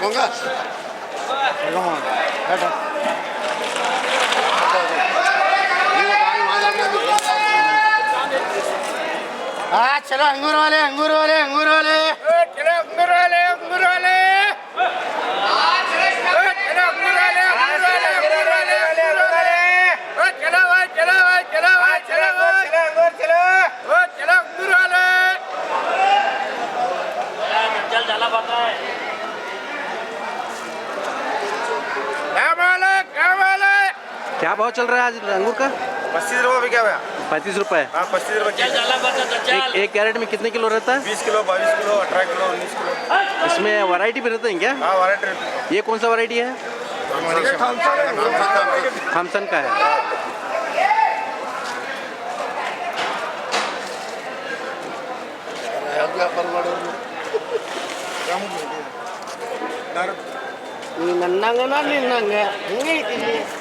हाँ चलो अंगूर वाले अंगूर वाले अंगूर वाले चलो अंगूर वाले अंगूर वाले क्या भाव चल रहा है आज अंगूर का? 25 रुपये बिका हुआ। 35 रुपए। हाँ 25 रुपये। एक कैरेट में कितने किलो रहता है? 20 किलो 22 किलो 18 किलो 19 किलो। इसमें वैरायटी भी रहते हैं क्या? हाँ वैरायटी। ये कौन सा वैरायटी है? थॉमसन का है।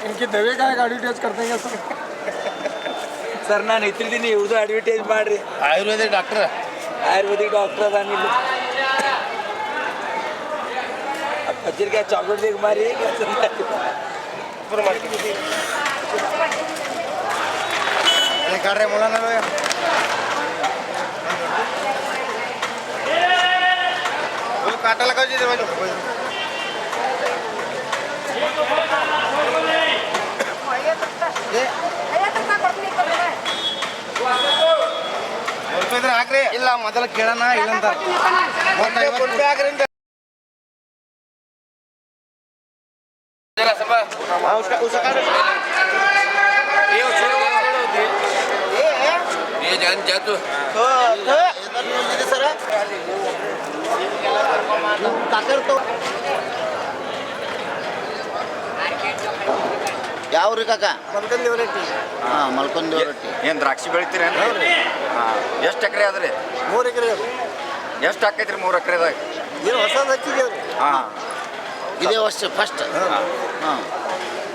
इनकी दवे का एडवर्टाइज करते हैं ಸರ್ ನಾನು ಇತ್ತಿದ್ದೀನಿ ಇವ್ರದ್ದು ಅಡ್ವರ್ಟೈಸ್ ಮಾಡ್ರಿ ಆಯುರ್ವೇದಿಕ್ ಡಾಕ್ಟರ್ ಆಯುರ್ವೇದಿಕ್ ಡಾಕ್ಟರ್ ಅದ ನೀವು ಬಜ್ಜಿಗೆ ಚಾಕ್ಲೇಟ್ ಬೇಕು ಮಾರಿ कार्य मुला ना काटा लगा दीजिए भाई ಇದ್ರ ಹಾಕ್ರಿ ಇಲ್ಲ ಮೊದಲು ಕೇಳೋಣ ಇಲ್ಲಂತ ಹಾಕ್ರಿ ಯಾವ ರೀ ಕಾಕ ಮಲ್ಕಂದಿ ರೊಟ್ಟಿ ಹಾಂ ಮಲ್ಕೊಂಡಿ ರೊಟ್ಟಿ ಏನು ದ್ರಾಕ್ಷಿ ಬೆಳಿತೀರೇನು? ಹಾಂ ಎಷ್ಟು ಎಕರೆ ಅದ್ರಿ? 3 ಎಕರೆ ಎಷ್ಟು ಹಾಕೈತ್ರಿ 3 ಎಕರೆದಾಗ? ಏನು ಹೊಸದು ಹಚ್ಚಿದೇವ್ರಿ ಹಾಂ ಇದೇ ವರ್ಷ ಫಸ್ಟ್ ಹಾಂ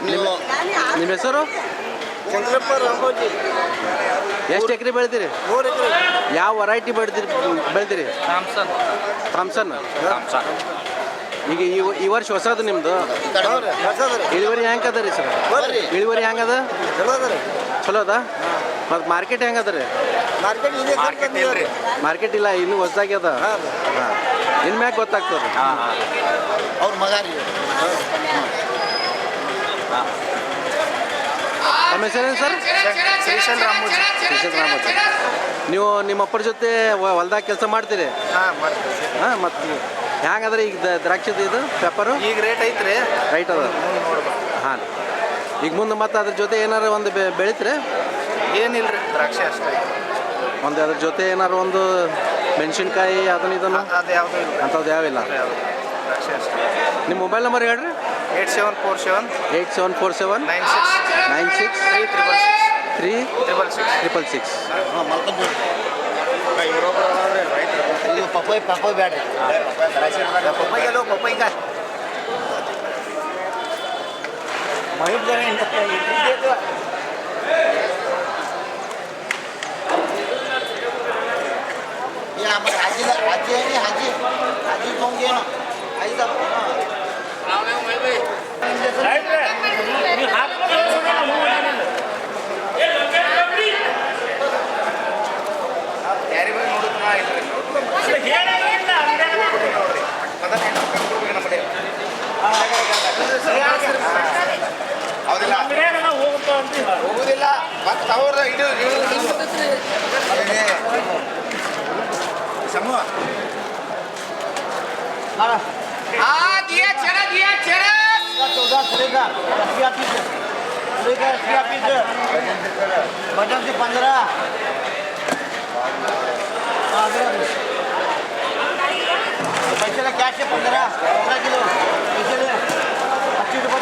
ನೀವು ನಿಮ್ಮ ಹೆಸರು? ಚಂದ್ರಪ್ಪ ರಾಮೋಜಿ ಎಷ್ಟು ಎಕರೆ ಬೆಳಿತೀರಿ? 3 ಎಕರೆ ಯಾವ ವೆರೈಟಿ ಬೆಳಿತೀರಿ? ಥಾಮ್ಸನ್. ಈಗ ಈ ವರ್ಷ ಹೊಸದು ನಿಮ್ಮದು ಇಳುವರಿ ಹೆಂಗೆ ಅದ ರೀ ಸರ್? ಇಳುವರಿ ಹೆಂಗದ? ಚಲೋ ಅದ ರೀ ಚಲೋ ಅದ? ಮತ್ತು ಮಾರ್ಕೆಟ್ ಹೆಂಗೆ ಅದ ರೀ? ಮಾರ್ಕೆಟ್ ಇದೆ ಮಾರ್ಕೆಟ್ ಇಲ್ರಿ. ಮಾರ್ಕೆಟ್ ಇಲ್ಲ ಇನ್ನೂ ಹೊಸದಾಗಿ ಅದ. ಹಾಂ ಇನ್ನು ಮ್ಯಾಗ ಗೊತ್ತಾಗ್ತದೆ. ಹಾಂ ಹಾಂ ಅವ್ರ ಮಗ ರೀ ನಮ್ಮ ಹೆಸರೇನು ಸರ್? ಶ್ರೀಶೈಲ್ ರಾಮೋಜಿ ರಾಮೋಜಿ. ನೀವು ನಿಮ್ಮ ಅಪ್ಪರ ಜೊತೆ ಹೊಲ್ದಾಗ ಕೆಲಸ ಮಾಡ್ತೀರಿ? ಹಾಂ ಮಾಡ್ತೀವಿ ಹಾಂ ಮತ್ತು ಹೆಂಗದ್ರಿ ಈಗ ದ್ರಾಕ್ಷಿದು ಇದು ಪೇಪರು? ಈಗ ರೇಟ್ ಐತ್ರಿ ರೈಟ್ ಅದ. ಹಾಂ ಈಗ ಮುಂದೆ ಮತ್ತೆ ಅದ್ರ ಜೊತೆ ಏನಾರು ಒಂದು ಬೆಳಿತೀರಿ? ಏನಿಲ್ರಿ ದ್ರಾಕ್ಷಿ ಅಷ್ಟೇ ಒಂದು ಅದ್ರ ಜೊತೆ ಏನಾರು ಒಂದು ಮೆಣಸಿನ್ಕಾಯಿ ಅದನ್ನು ಇದನ್ನು ಅದು ಯಾವುದೂ ಇಲ್ಲ ಅಂಥದ್ದು ಯಾವಿಲ್ಲ. ದ್ರಾಕ್ಷಿ ಅಷ್ಟೇ. ನಿಮ್ಮ ಮೊಬೈಲ್ ನಂಬರ್ ಹೇಳ್ರಿ. 8747 8747 96 96 366. ಹಾಂ ಮಲ್ಕೊಂಡಿ ಇದು ಪಪ್ಪಾಯಿ ಬ್ಯಾಡ್ರಿ ಪಪ್ಪಾಯಿಗೆ ಪಪ್ಪಾಯಿಗ या मग आजीला आजी आहे ना आजी खाऊन घे ना आईचा ಯಾರಿ ಬಗ್ಗೆ ನೋಡುದು ನಾ ಇಲ್ರಿ ಹೌದಿಲ್ಲ ಹೋಗುದಿಲ್ಲ ಮತ್ತೆ ಅವ್ರ ಸಮೂಹ दिया चढ़ा 14 खरीदा 80 पीस बटन से 15 पैसे कैश से 15 किलो पैसे 25 रुपये